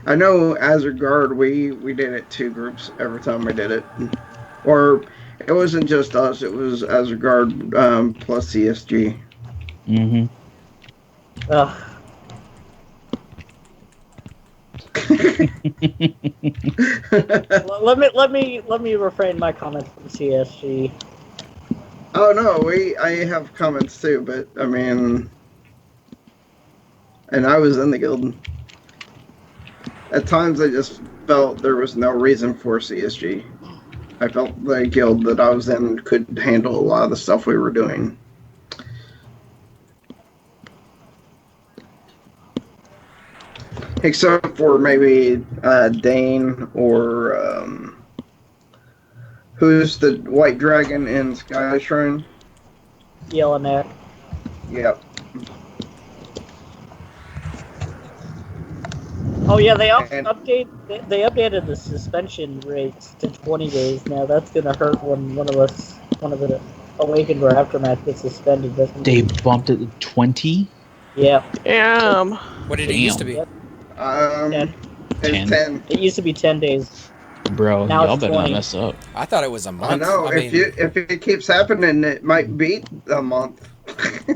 I know as a guard, we did it two groups every time we did it, or it wasn't just us. It was as a guard plus CSG. Mm-hmm. Ugh. Let me refrain my comments from CSG. Oh no, I have comments too, but I mean, and I was in the guild. At times, I just felt there was no reason for CSG. I felt the guild that I was in could handle a lot of the stuff we were doing. Except for maybe Dane or who's the white dragon in Sky Shrine? Yelling at. Yep. Oh yeah, they updated the suspension rates to 20 days now. That's gonna hurt when one of the Awakened or Aftermath gets suspended. They bumped it to 20? Yeah. Damn. What did it used to be? Yep. It's 10. It used to be 10 days. Bro, Now y'all it's better 20. not mess up. I thought it was a month. I know. If it keeps happening, it might beat a month.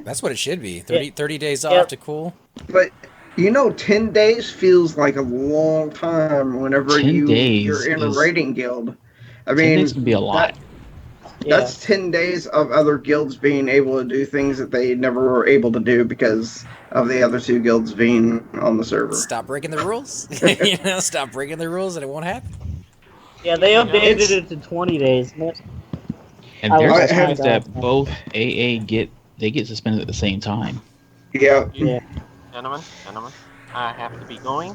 That's what it should be. 30 days off to cool. But 10 days feels like a long time whenever you're in a raiding guild. I mean, 10 days can be a lot. That's 10 days of other guilds being able to do things that they never were able to do because of the other two guilds being on the server. Stop breaking the rules. Stop breaking the rules and it won't happen. Yeah, they updated it to 20 days. And there's times that both AA get suspended at the same time. Yeah. Gentlemen, I have to be going.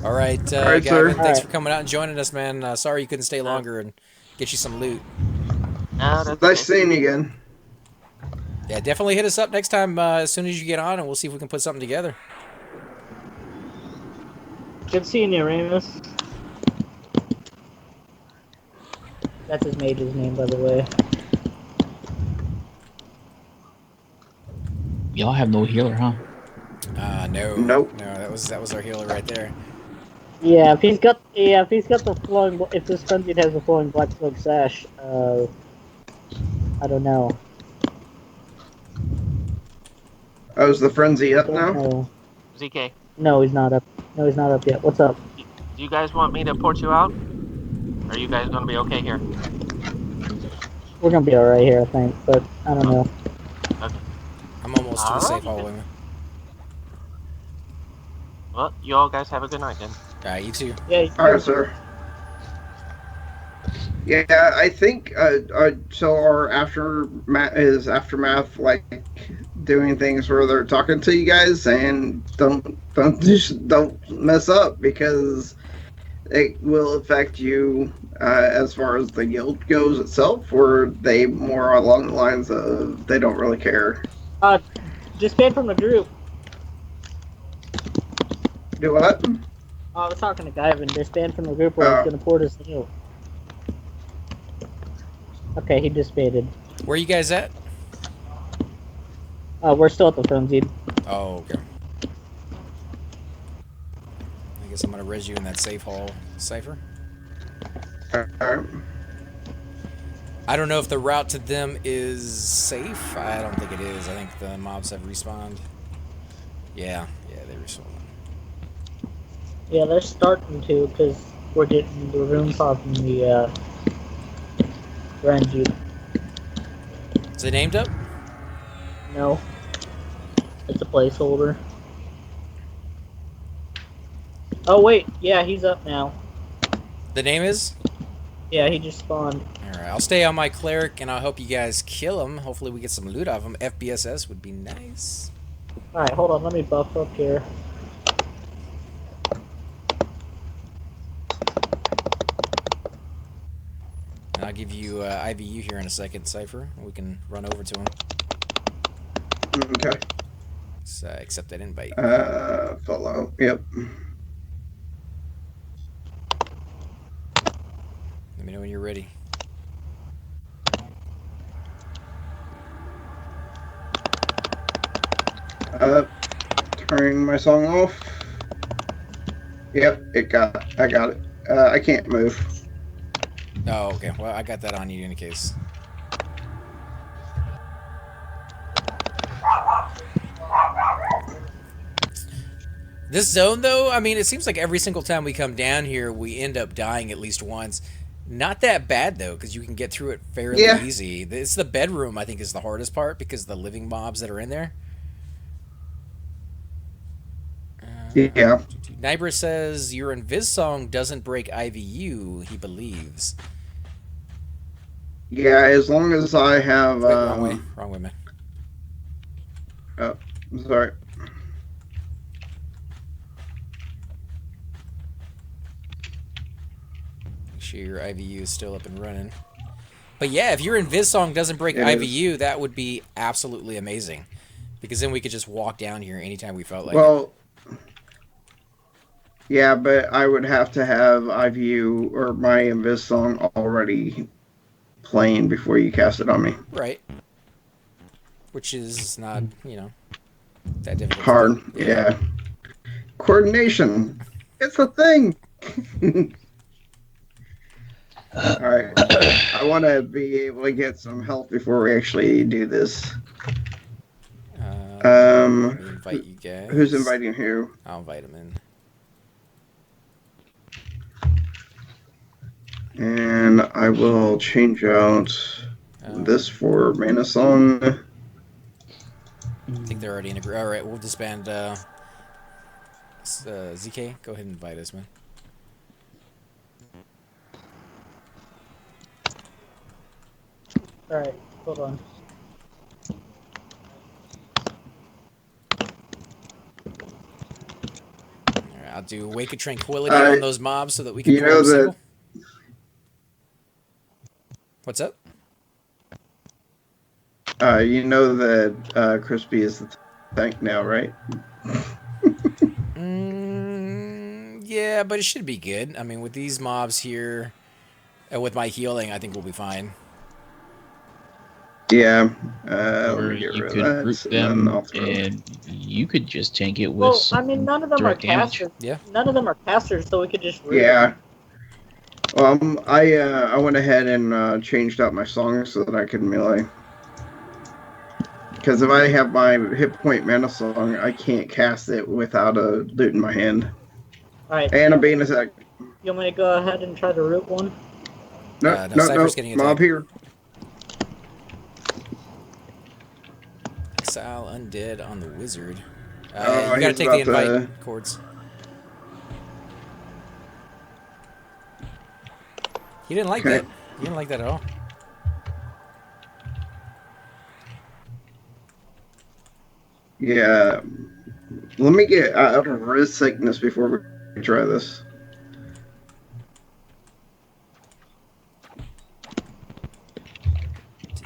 All right, Gavin, thanks for coming out and joining us, man. Sorry you couldn't stay longer and get you some loot. Nice seeing you again. Yeah, definitely hit us up next time as soon as you get on, and we'll see if we can put something together. Good seeing you, Ramus. That's his mage's name, by the way. Y'all have no healer, huh? No. Nope. No, that was our healer right there. Yeah, if he's got the flowing, if this Frenzied has a flowing black silk sash, I don't know. Oh, is the frenzy up now? ZK. No, he's not up. No, he's not up yet. What's up? Do you guys want me to port you out? Or are you guys gonna be okay here? We're gonna be alright here, I think, but I don't know. Okay. I'm almost to the safe hallway. Well, you all guys have a good night then. You too. Yeah. Alright, sir. Yeah, I think so. Our aftermath like doing things where they're talking to you guys and don't mess up because it will affect you as far as the guild goes itself. Or they more along the lines of they don't really care. Disband from the group. Do what? I was talking to Gavin. Disband from the group where he's gonna port his new. Okay, he disbanded. Where are you guys at? We're still at the Frenzied. Oh, okay. I guess I'm gonna res you in that safe hall cipher. Alright. I don't know if the route to them is safe. I don't think it is. I think the mobs have respawned. Yeah, they respawned. Yeah, they're starting to because we're getting the rooms off in the Frenzied. Is it named up? No. It's a placeholder. Oh wait, yeah, he's up now. The name is? Yeah, he just spawned. Alright, I'll stay on my cleric and I'll help you guys kill him. Hopefully we get some loot off him. FBSS would be nice. Alright, hold on, let me buff up here. I'll give you IVU here in a second, Cypher. We can run over to him. Okay. Let's accept that invite. Follow. Yep. Let me know when you're ready. Turning my song off. Yep, I got it. I can't move. Oh, okay. Well, I got that on you in any case. This zone, though, I mean, it seems like every single time we come down here, we end up dying at least once. Not that bad, though, because you can get through it fairly easy. It's the bedroom, I think, is the hardest part because of the living mobs that are in there. Yeah. Neighbor says your invis song doesn't break IVU, he believes. Yeah, as long as I have... Wait, wrong way. Wrong way, man. Oh, I'm sorry. Make sure your IVU is still up and running. But yeah, if your invis song doesn't break IVU, that would be absolutely amazing. Because then we could just walk down here anytime we felt like it. Yeah, but I would have to have IVU or my invis song already playing before you cast it on me. Right. Which is not, you know, that difficult. Hard, yeah. Coordination. It's a thing. Alright. I want to be able to get some help before we actually do this. Let me invite you guys. Who's inviting who? I'll invite him in. And I will change out this for Mana Song. I think they're already in agreement. All right, we'll disband ZK. Go ahead and invite us, man. All right, hold on. All right, I'll do Wake of Tranquility on those mobs so that we can. You know that. What's up? You know that Crispy is the tank now, right? Yeah, but it should be good. I mean, with these mobs here, and with my healing, I think we'll be fine. Yeah. Or you could group them, and you could just tank it with. Well, I mean, none of them are casters. Yeah. None of them are casters, so we could just. Yeah. I went ahead and changed out my song so that I could melee. Because if I have my hit point mana song, I can't cast it without a loot in my hand. Alright. And I'm being attacked. You want me to go ahead and try to root one? No, getting mob here. Exile Undead on the Wizard. You he's gotta take the about invite cords. He didn't like that. He didn't like that at all. Yeah. Let me get out of wrist sickness before we try this.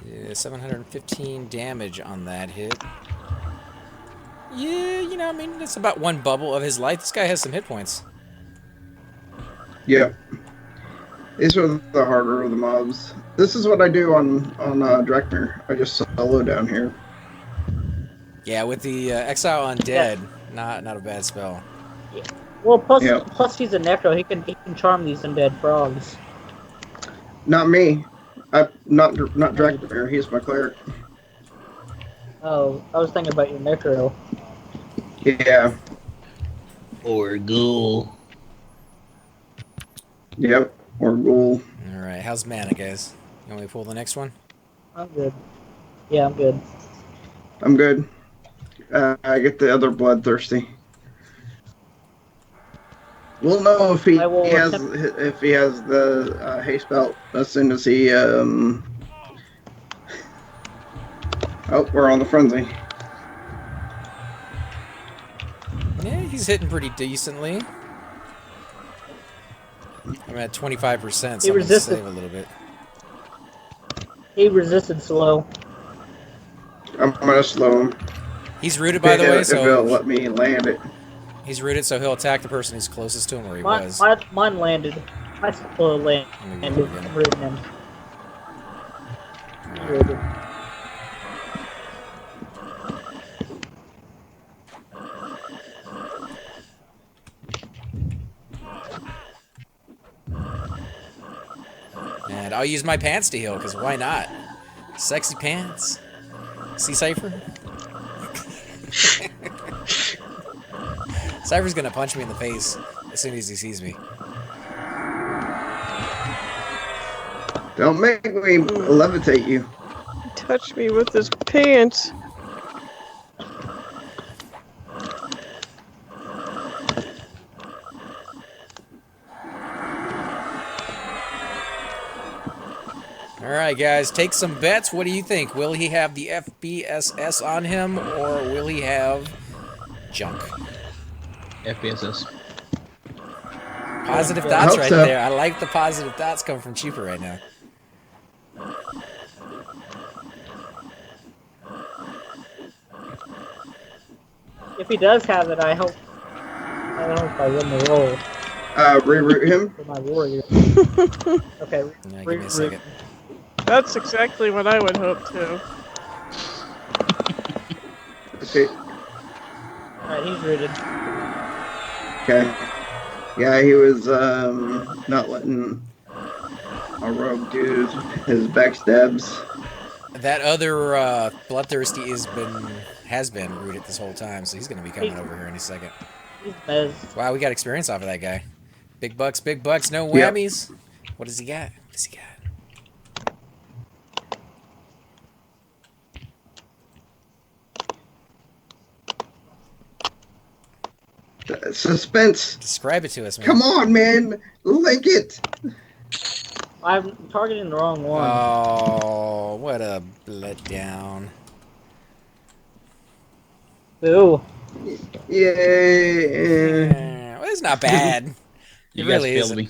Yeah, 715 damage on that hit. Yeah, you know, I mean, it's about one bubble of his life. This guy has some hit points. Yeah. These are the harder of the mobs. This is what I do on Drekmir. I just solo down here. Yeah, with the Exile Undead, not a bad spell. Yeah. Well, plus he's a necro. He can charm these undead frogs. Not me. Not Drekmir. He's my cleric. Oh, I was thinking about your necro. Yeah. Or ghoul. Yep. Or ghoul. All right, how's mana, guys? You want me to pull the next one? I'm good. Yeah, I'm good. I'm good. I get the other bloodthirsty. We'll know if he has the haste belt as soon as he. Oh, we're on the frenzy. Yeah, he's hitting pretty decently. I'm at 25%, so I'm going to save a little bit. He resisted slow. I'm gonna slow him. He's rooted, by the way, so if he'll let me land it. He's rooted, so he'll attack the person who's closest to him where he was. Mine landed. I slow landed. I'm rooting him. Rooted. And I'll use my pants to heal, because why not? Sexy pants. See Cypher? Cypher's gonna punch me in the face as soon as he sees me. Don't make me levitate you. Touch me with his pants. Alright guys, take some bets. What do you think? Will he have the FBSS on him, or will he have junk? FBSS. Positive thoughts right so. there. I like the positive thoughts coming from Cheaper right now. If he does have it, I hope I win the roll Reroute him. for my warrior. Okay, Yeah, give me a second. That's exactly what I would hope too. Okay. alright, he's rooted. Okay. Yeah, he was not letting a rogue do his backstabs. That other Bloodthirsty has been rooted this whole time, so he's going to be coming over here in a second. He's Mez. Wow, we got experience off of that guy. Big bucks, no Yep. whammies. What does he got? What does he got? Suspense. Describe it to us, man. Come on, man. Link it. I'm targeting the wrong one. Oh, what a letdown. Ooh. Yeah. Well, it's not bad. You It guys really failed isn't. me.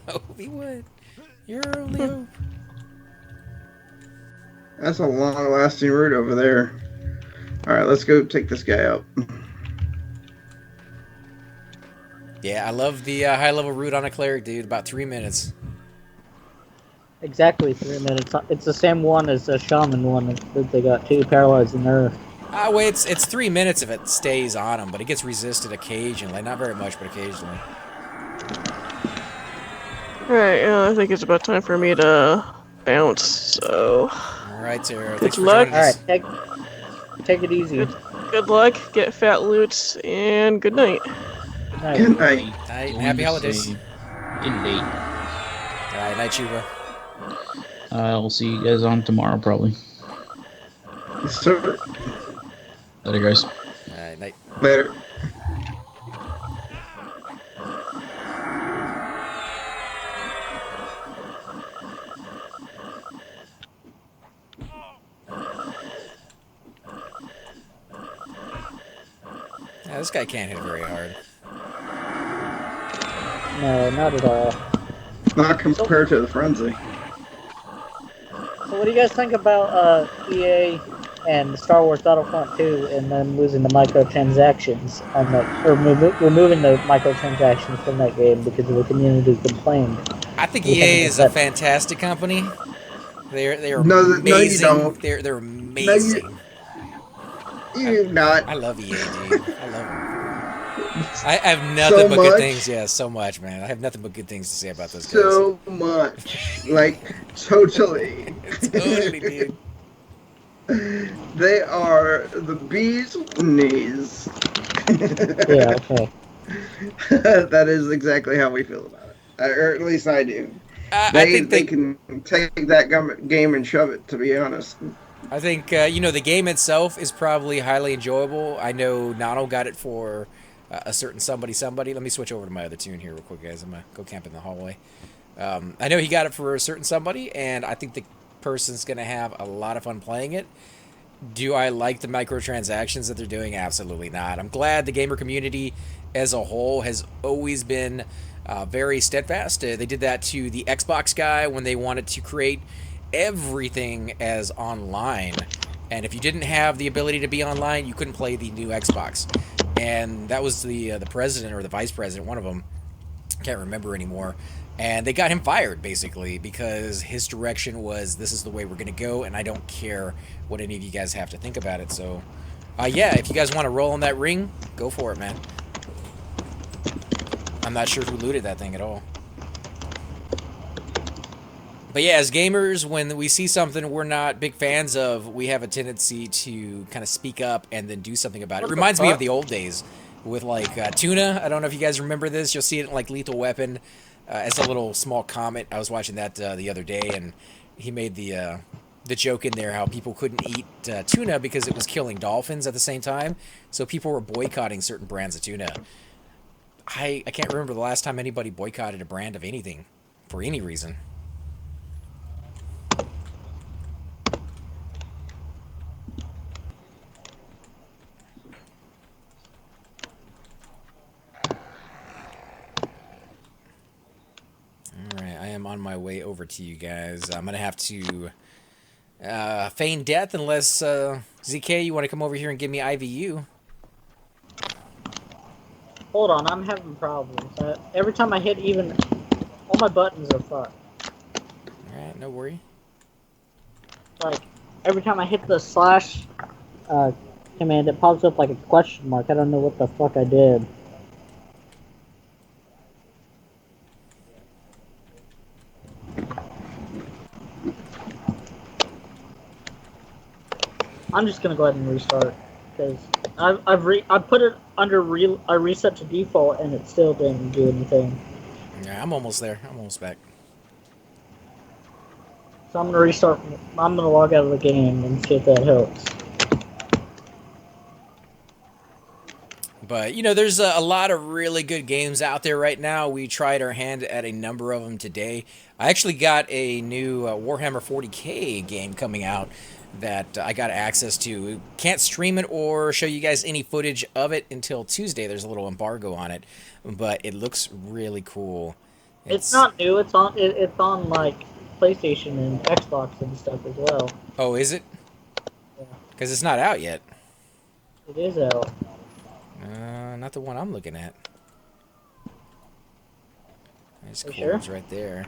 Obi would. You're only hope. That's a long-lasting route over there. All right, let's go take this guy out. Yeah, I love the high-level route on a cleric, dude. About 3 minutes. Exactly 3 minutes. It's the same one as the shaman one that they got too, paralyzed and nerve. Wait, it's 3 minutes if it stays on him, but it gets resisted occasionally. Not very much, but occasionally. Alright, I think it's about time for me to bounce, so... Alright, Tara. Good Thanks for luck. joining us. Alright, take it easy. Good luck, get fat loots, and good night. Nice. Good night. Night, happy holidays. Indeed. Alright, night, Chuba. I'll see you guys on tomorrow, probably. Sir. Later, guys. Alright, night. Later. Yeah, this guy can't hit very hard. No, not at all. Not compared to the frenzy. So what do you guys think about EA and Star Wars Battlefront 2 and then losing the microtransactions on that, or removing the microtransactions from that game because the community complained? I think You EA think is a that- fantastic company. They're No, amazing. no, you don't. They're amazing. You not. I love EA, dude. I love them. I have nothing but good things. Yeah, so much, man. I have nothing but good things to say about those guys. So much. Like, totally. Totally, dude. They are the bee's knees. Yeah, okay. That is exactly how we feel about it. Or at least I do. I They think they can take that game and shove it, to be honest. I think, the game itself is probably highly enjoyable. I know Nano got it for a certain somebody. Let me switch over to my other tune here real quick, guys. I'm going to go camp in the hallway. I know he got it for a certain somebody, and I think the person's going to have a lot of fun playing it. Do I like the microtransactions that they're doing? Absolutely not. I'm glad the gamer community as a whole has always been very steadfast. They did that to the Xbox guy when they wanted to create everything as online, and if you didn't have the ability to be online, you couldn't play the new Xbox. And that was the president or the vice president, one of them, can't remember anymore, and they got him fired basically because his direction was, this is the way we're gonna go, and I don't care what any of you guys have to think about it. So yeah, if you guys want to roll in that ring, go for it, man. I'm not sure who looted that thing at all. But yeah, as gamers, when we see something we're not big fans of, we have a tendency to kind of speak up and then do something about it. It reminds me of the old days with like Tuna. I don't know if you guys remember this. You'll see it in like Lethal Weapon as a little small comment. I was watching that the other day, and he made the joke in there how people couldn't eat tuna because it was killing dolphins at the same time. So people were boycotting certain brands of tuna. I can't remember the last time anybody boycotted a brand of anything for any reason. Alright, I am on my way over to you guys. I'm going to have to feign death unless, ZK, you want to come over here and give me IVU. Hold on, I'm having problems. Every time I hit even... All my buttons are fucked. Alright, no worry. Like, every time I hit the slash command, it pops up like a question mark. I don't know what the fuck I did. I'm just gonna go ahead and restart because I put it under I reset to default and it still didn't do anything. Yeah, I'm almost there. I'm almost back. So I'm gonna restart. I'm gonna log out of the game and see if that helps. But, you know, there's a lot of really good games out there right now. We tried our hand at a number of them today. I actually got a new Warhammer 40K game coming out that I got access to. Can't stream it or show you guys any footage of it until Tuesday. There's a little embargo on it, but it looks really cool. It's not new. It's on like PlayStation and Xbox and stuff as well. Oh, is it? Yeah. Because it's not out yet. It is out. Not the one I'm looking at. There's Sure? right there.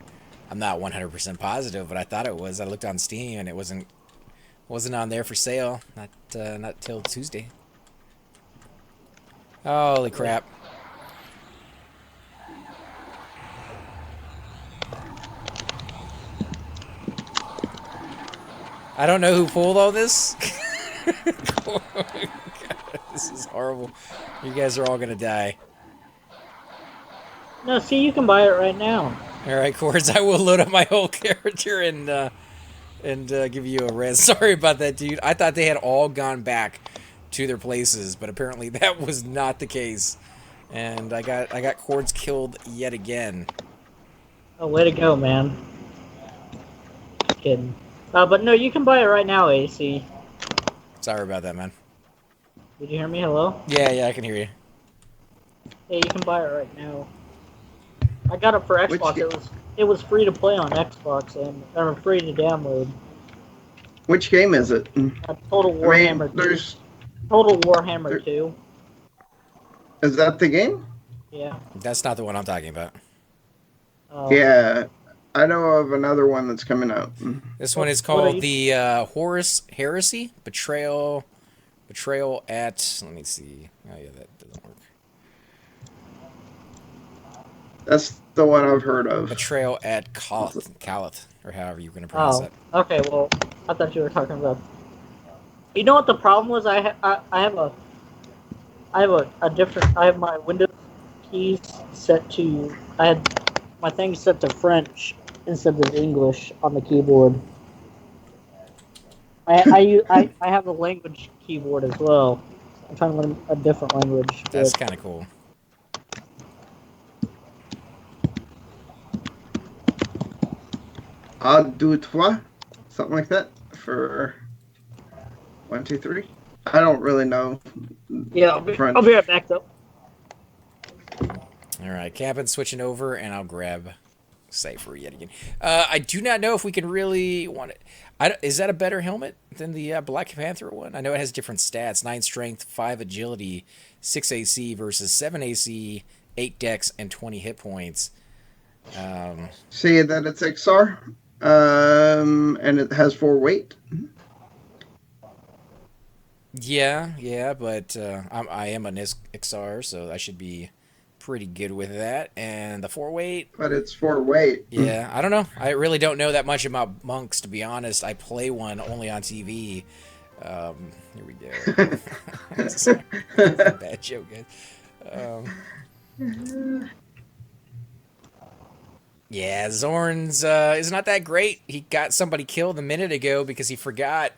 I'm not 100% positive, but I thought it was. I looked on Steam and it wasn't on there for sale. Not till Tuesday. Holy crap. I don't know who pulled all this. Oh my God, this is horrible. You guys are all gonna die. No, see, you can buy it right now. All right, Cords, I will load up my whole character and give you a res. Sorry about that, dude. I thought they had all gone back to their places, but apparently that was not the case. And I got Cords killed yet again. Oh, way to go, man. Just kidding. But no, you can buy it right now, AC. Sorry about that, man. Did you hear me? Hello? Yeah, I can hear you. Yeah, you can buy it right now. I got it for Xbox. It was free to play on Xbox and free to download. Which game is it? Total Warhammer. Total Warhammer 2. Is that the game? Yeah. That's not the one I'm talking about. Yeah, I know of another one that's coming out. This one is called the Horus Heresy Betrayal at. Let me see. Oh yeah, that doesn't work. That's the one I've heard of. Betrayal at Calath, or however you're going to pronounce that. Okay. Well, I thought you were talking about. You know what the problem was? I have my Windows keys set to. I had my thing set to French instead of English on the keyboard. I have a language keyboard as well. I'm trying to learn a different language. That's kind of cool. I'll do trois, something like that for 1, 2, 3. I don't really know. Yeah, I'll be right back though. All right, Captain switching over, and I'll grab Cypher yet again. I do not know if we can really want it. Is that a better helmet than the Black Panther one? I know it has different stats: 9 strength, 5 agility, 6 AC versus 7 AC, 8 dex, and 20 hit points. See that it's Iksar, and it has 4 weight. Yeah, but I am an Iksar, so I should be pretty good with that. And the 4-weight. But it's 4-weight. Yeah, I don't know. I really don't know that much about monks, to be honest. I play one only on TV. Here we go. That's a bad joke, guys. Yeah, Zorn's is not that great. He got somebody killed a minute ago because he forgot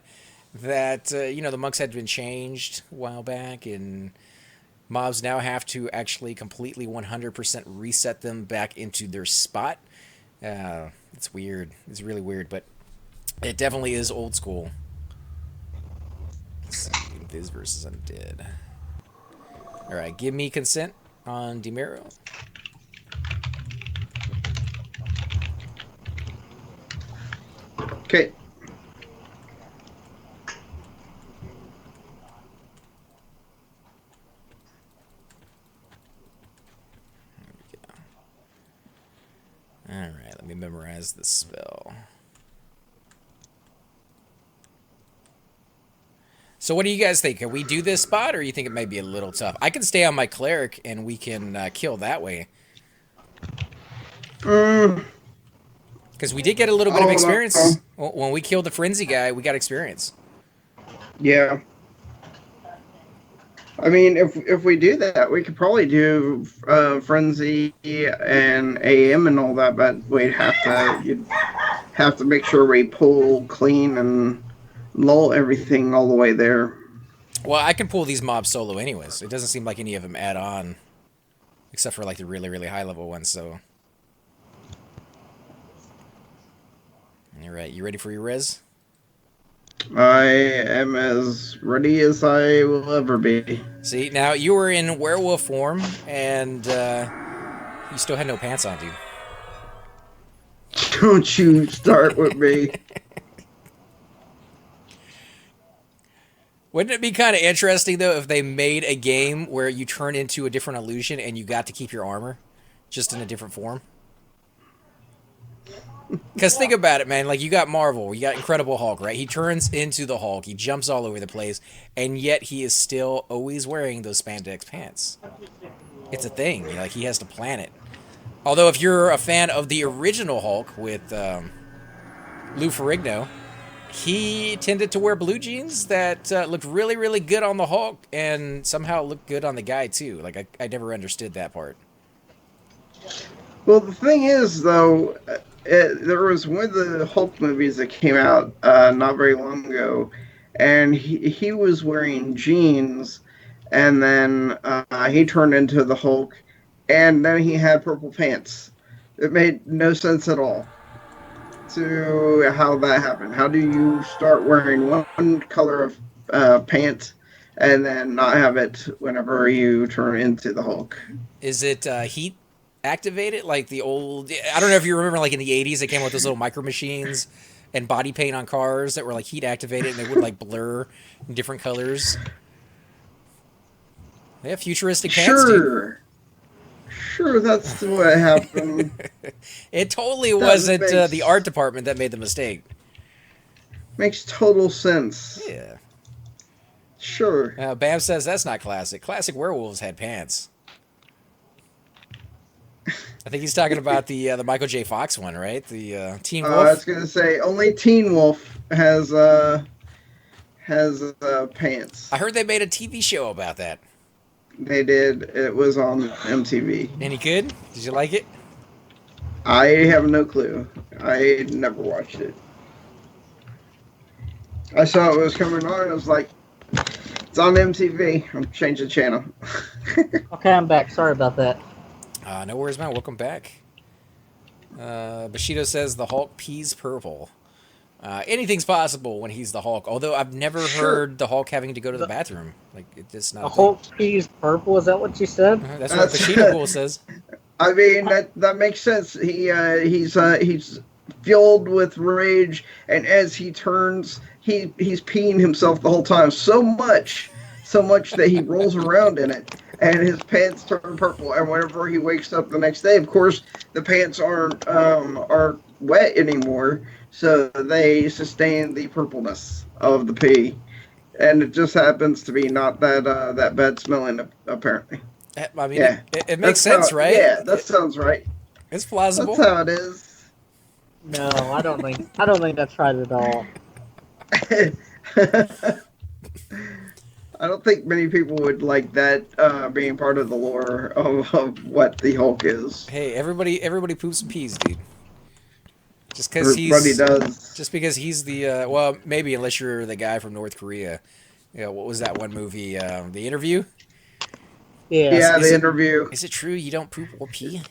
that, the monks had been changed a while back, and mobs now have to actually completely 100% reset them back into their spot. It's weird. It's really weird, but it definitely is old school. Let's see, Viz versus Undead. Alright, give me consent on Demiro. Okay. Alright, let me memorize the spell. So what do you guys think? Can we do this spot, or you think it might be a little tough? I can stay on my cleric, and we can kill that way. Because we did get a little bit of experience. When we killed the frenzy guy, we got experience. Yeah. I mean, if we do that, we could probably do frenzy and AM and all that, but you'd have to make sure we pull clean and lull everything all the way there. Well, I can pull these mobs solo anyways. It doesn't seem like any of them add on, except for like the really, really high level ones. So, all right, you ready for your res? I am as ready as I will ever be. See, now you were in werewolf form, and you still had no pants on, dude. Don't you start with me. Wouldn't it be kind of interesting, though, if they made a game where you turn into a different illusion and you got to keep your armor, just in a different form? Because think about it, man. Like, you got Marvel, you got Incredible Hulk, right? He turns into the Hulk, he jumps all over the place, and yet he is still always wearing those spandex pants. It's a thing. Like, he has to plan it. Although, if you're a fan of the original Hulk with Lou Ferrigno, he tended to wear blue jeans that looked really, really good on the Hulk, and somehow looked good on the guy, too. Like, I never understood that part. Well, the thing is, though, there was one of the Hulk movies that came out not very long ago, and he was wearing jeans, and then he turned into the Hulk, and then he had purple pants. It made no sense at all to how that happened. How do you start wearing one color of pants and then not have it whenever you turn into the Hulk? Is it heat activated, like the old? I don't know if you remember, like in the 80s, they came out with those little micro machines and body paint on cars that were like heat activated, and they would like blur in different colors. They have futuristic pants, dude. Sure, that's what happened. It totally wasn't the art department that made the mistake. Makes total sense. Yeah. Sure. Bam says that's not classic. Classic werewolves had pants. I think he's talking about the Michael J. Fox one, right? The Teen Wolf. I was gonna say only Teen Wolf has pants. I heard they made a TV show about that. They did. It was on MTV. Any good? Did you like it? I have no clue. I never watched it. I saw it was coming on. I was like, it's on MTV. I'm changing the channel. Okay, I'm back. Sorry about that. No worries, man. Welcome back. Bushido says the Hulk pees purple. Anything's possible when he's the Hulk. Although I've never heard the Hulk having to go to the bathroom. Like, it's not. The Hulk pees purple. Is that what you said? That's what Bushido Pool says. I mean, that makes sense. He's filled with rage, and as he turns, he's peeing himself the whole time. So much that he rolls around in it, and his pants turn purple. And whenever he wakes up the next day, of course, the pants aren't wet anymore. So they sustain the purpleness of the pee, and it just happens to be not that bad smelling, apparently. I mean, it makes sense, right? Yeah, that sounds right. It's plausible. That's how it is. No, I don't think that's right at all. I don't think many people would like that being part of the lore of what the Hulk is. Hey, everybody poops and pees, dude. Just because he's the well, maybe unless you're the guy from North Korea. Yeah, what was that one movie? The Interview. Yeah, The Interview. Is it true you don't poop or pee?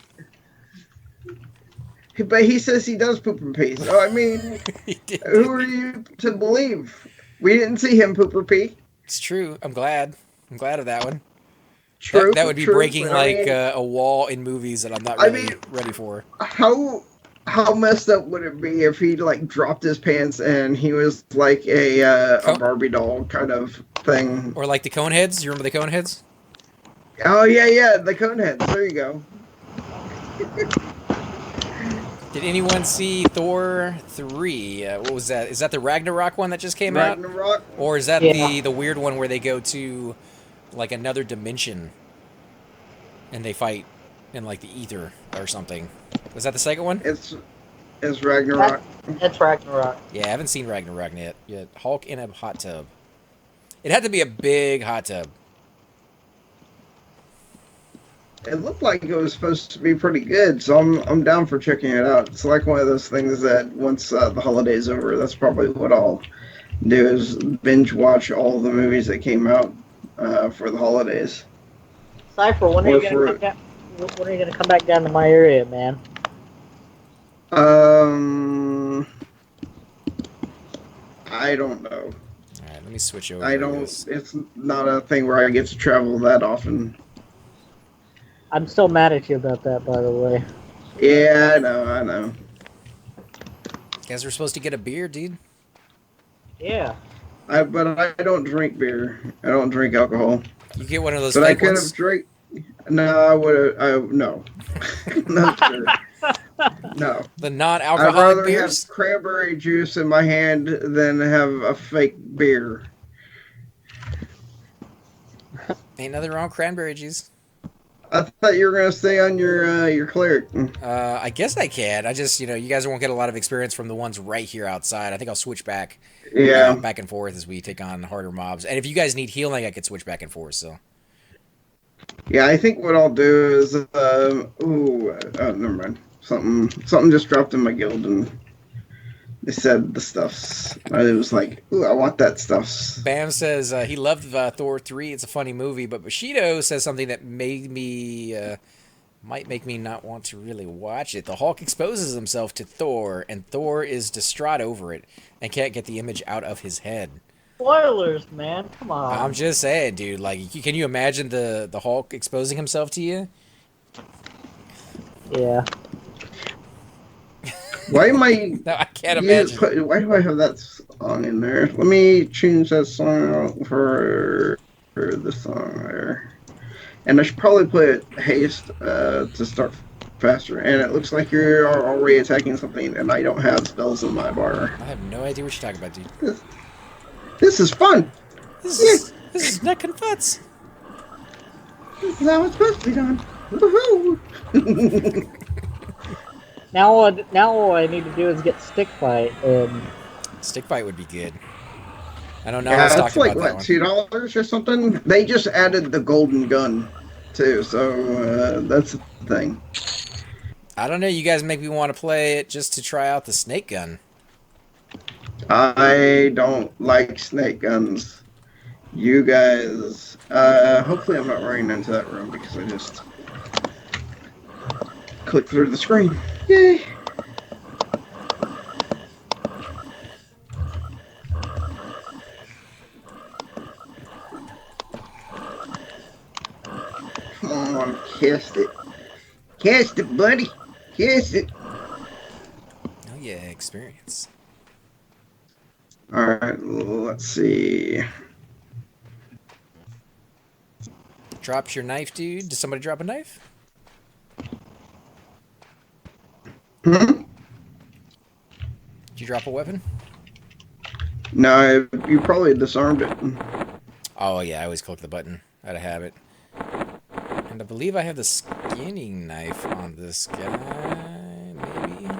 But he says he does poop and pee. So I mean, who are you to believe? We didn't see him poop or pee. It's true. I'm glad of that one. True. That would be breaking a wall in movies that I'm not really ready for. How messed up would it be if he like dropped his pants and he was like a Barbie doll kind of thing? Or like the Coneheads? You remember the Coneheads? Oh yeah, the Coneheads. There you go. Did anyone see Thor 3? What was that? Is that the Ragnarok one that just came out? Ragnarok? Or is that the weird one where they go to like another dimension and they fight in like the ether or something? Was that the second one? It's Ragnarok. It's Ragnarok. Yeah, I haven't seen Ragnarok yet. Hulk in a hot tub. It had to be a big hot tub. It looked like it was supposed to be pretty good, so I'm down for checking it out. It's like one of those things that once the holiday's over, that's probably what I'll do is binge watch all the movies that came out for the holidays. Cypher, when are you gonna come back down to my area, man? I don't know. All right, let me switch over. It's not a thing where I get to travel that often. I'm still mad at you about that, by the way. Yeah, I know. You guys were supposed to get a beer, dude. Yeah. But I don't drink beer. I don't drink alcohol. You get one of those. But fake I could ones? have drank. No, I would have. No. No, sir. No. The I'd non-alcoholic rather beers. have cranberry juice in my hand than have a fake beer. Ain't nothing wrong with cranberry juice. I thought you were gonna stay on your cleric. I guess I can. I just, you guys won't get a lot of experience from the ones right here outside. I think I'll switch back. Yeah. Back and forth as we take on harder mobs. And if you guys need healing, I could switch back and forth. So. Yeah, I think what I'll do is, never mind. Something just dropped in my guild, and they said the stuffs. I was like, ooh, I want that stuffs. Bam says he loved Thor 3. It's a funny movie, but Bushido says something that made me might make me not want to really watch it. The Hulk exposes himself to Thor, and Thor is distraught over it and can't get the image out of his head. Spoilers, man. Come on. I'm just saying, dude. Like, can you imagine the Hulk exposing himself to you? Yeah. Why am I? No, I can't imagine. Why do I have that song in there? Let me change that song out for the song there. And I should probably put haste to start faster. And it looks like you're already attacking something, and I don't have spells in my bar. I have no idea what you're talking about, dude. This is fun. This is neck and futz. This is how it's supposed to be done. Woohoo! Now all I need to do is get stick fight, and stick fight would be good. I don't know. Yeah, I was that's talking like about what, that $2 or something. They just added the golden gun too, so that's the thing. I don't know. You guys make me want to play it just to try out the snake gun. I don't like snake guns. You guys. Hopefully, I'm not running into that room because I just clicked through the screen. Yay! Come on, cast it. Cast it, buddy. Cast it. Oh yeah, experience. Alright, let's see. Drops your knife, dude. Did somebody drop a knife? Hmm? Did you drop a weapon? No, you probably disarmed it. Oh yeah, I always click the button out of habit. And I believe I have the skinning knife on this guy, maybe?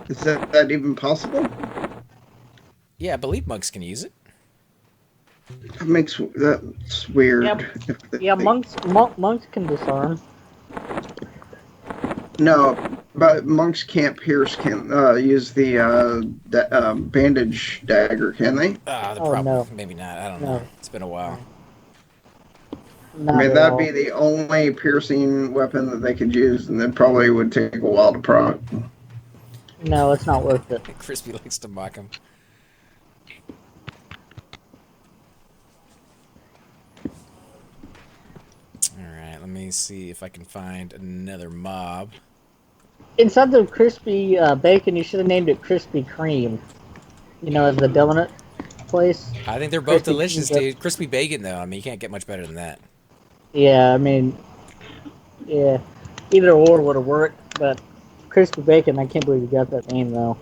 Is that even possible? Yeah, I believe monks can use it. That's weird. Yeah, monks can disarm. No, but monks can't use the bandage dagger, can they? No. Maybe not. I don't know. It's been a while. Not I mean, at that'd all. be the only piercing weapon that they could use, and then probably would take a while to proc. No, it's not worth it. Crispy likes to mock him. Alright, let me see if I can find another mob. Instead of crispy bacon, you should have named it Krispy Kreme. You know, as the donut place. I think they're both Krispy delicious, Kreme. dude. Crispy bacon, though. I mean, you can't get much better than that. Yeah, I mean, yeah, either or would have worked, but crispy bacon, I can't believe you got that name though.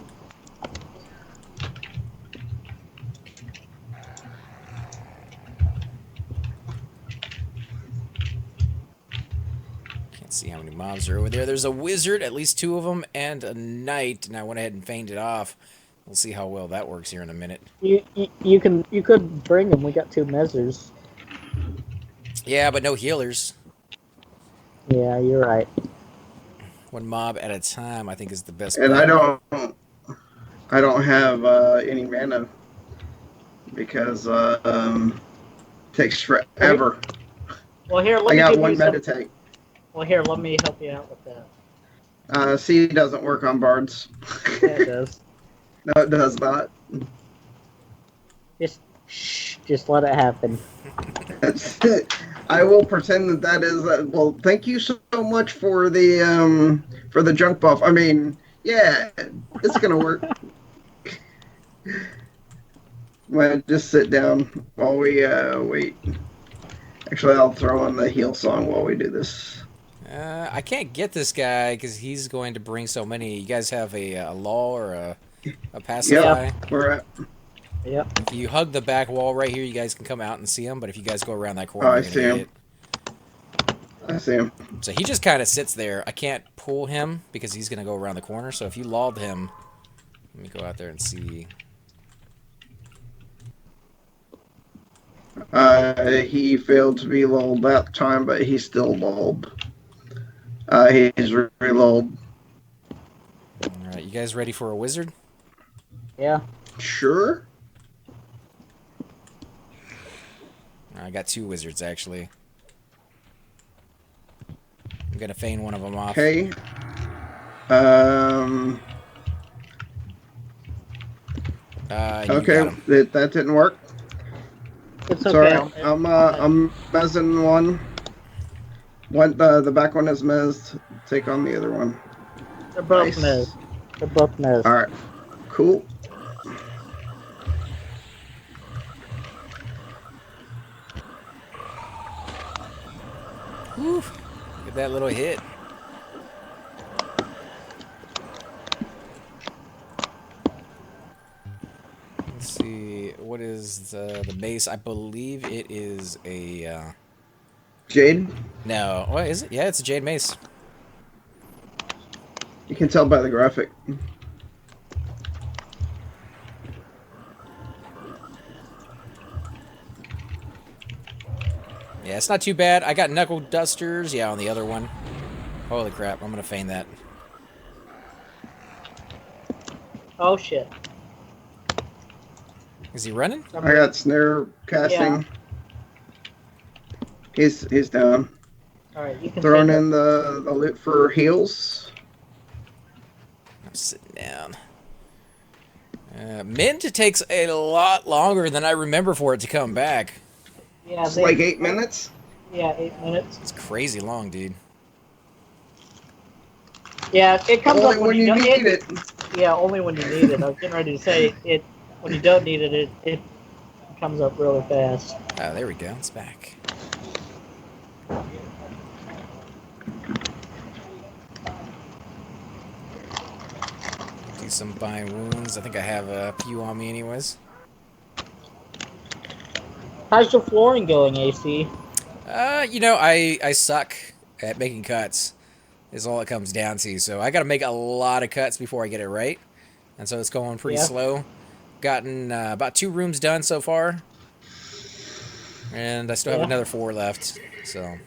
Can't see how many mobs are over there. There's a wizard, at least 2 of them, and a knight, and I went ahead and feigned it off. We'll see how well that works here in a minute. You could bring them. We got 2 measures. Yeah, but no healers. Yeah, you're right. 1 mob at a time, I think, is the best. And bet. I don't have any mana because it takes forever. Well, here, let I me got give 1 you some. meditate. Well, here, let me help you out with that. C doesn't work on bards. Yeah, it does. No, it does not. Just let it happen. I will pretend that is. Well, thank you so much for the junk buff. I mean, yeah, it's gonna work. Well, just sit down while we wait. Actually, I'll throw in the heal song while we do this. I can't get this guy because he's going to bring so many. You guys have a law or a pacify? Yep, we're at. Yep. If you hug the back wall right here, you guys can come out and see him. But if you guys go around that corner, Oh, I you're see gonna him. get I see him. So he just kind of sits there. I can't pull him because he's going to go around the corner. So if you lulled him, let me go out there and see. He failed to be lulled that time, but he's still lulled. He's relulled. All right, you guys ready for a wizard? Yeah. Sure. I got 2 wizards actually. I'm gonna feign one of them off. Okay. Okay, that didn't work. It's Sorry, okay. I'm mezzing one. The back one is mezzed. Take on the other one. They're both Nice. mez. They're both mez. All right, cool. Whew. Get that little hit. Let's see. What is the base? I believe it is a. Jade. No. What is it? Yeah, it's a jade mace. You can tell by the graphic. Yeah, it's not too bad. I got knuckle dusters. Yeah, on the other one. Holy crap! I'm gonna feign that. Oh shit. Is he running? I got snare casting. Yeah. He's down. All right, you can. Throwing take in the loot for heals. I'm sitting down. Mint takes a lot longer than I remember for it to come back. Yeah, It's like 8 minutes. Yeah, 8 minutes. It's crazy long, dude. Yeah, it comes Only up when you need it. Yeah, only when you need it. I was getting ready to say it. When you don't need it, it comes up really fast. Oh, there we go. It's back. Do some buying wounds. I think I have a few on me anyways. How's the flooring going, AC? I suck at making cuts. Is all it comes down to. So I got to make a lot of cuts before I get it right, and so it's going pretty slow. Gotten about 2 rooms done so far, and I still have another 4 left. So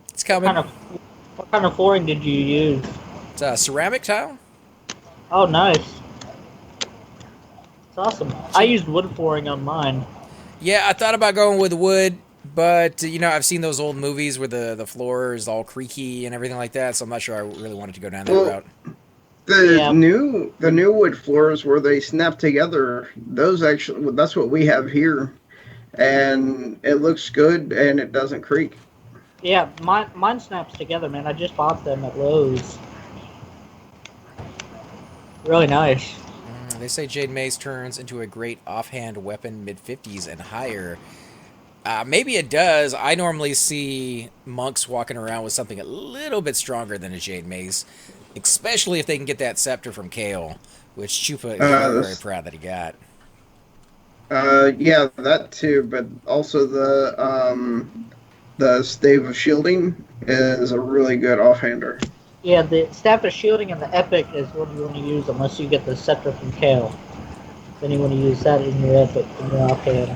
it's coming. What kind of flooring did you use? It's ceramic tile. Oh, nice. It's awesome. I used wood flooring on mine. Yeah, I thought about going with wood, but I've seen those old movies where the floor is all creaky and everything like that, so I'm not sure I really wanted to go down that route. The new wood floors where they snap together, that's what we have here, and it looks good and it doesn't creak. Yeah, mine snaps together, man. I just bought them at Lowe's. Really nice. They say Jade Mace turns into a great offhand weapon mid-50s and higher. Maybe it does. I normally see monks walking around with something a little bit stronger than a Jade Mace, especially if they can get that scepter from Kale, which Chupa is very proud that he got. Yeah, that too, but also the Stave of Shielding is a really good offhander. Yeah, the Staff of Shielding and the Epic is what you want to use unless you get the Scepter from Kale. Then you want to use that in your Epic, in your offhand.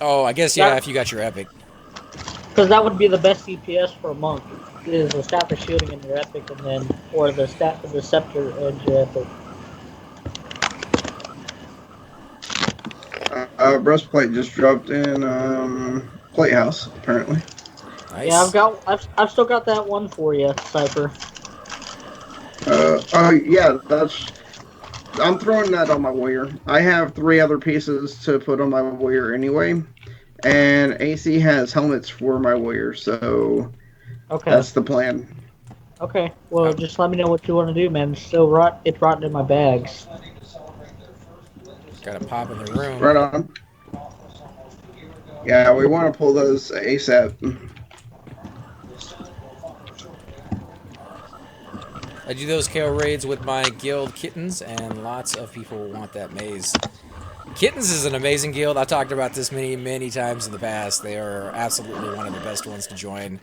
Oh, I guess, yeah, if you got your Epic. Because that would be the best CPS for a monk, is the Staff of Shielding in your Epic, and then, or the Staff of the Scepter in your Epic. Breastplate just dropped in Plate House, apparently. Nice. Yeah, I've still got that one for you, Cypher. Yeah, I'm throwing that on my warrior. I have 3 other pieces to put on my warrior anyway, and AC has helmets for my warrior, so that's the plan. Okay, well, just let me know what you want to do, man. It's rotten in my bags. Gotta pop in the room. Right on. Yeah, we want to pull those ASAP. I do those Kale raids with my guild Kittens, and lots of people want that maze. Kittens is an amazing guild. I've talked about this many times in the past. They are absolutely one of the best ones to join.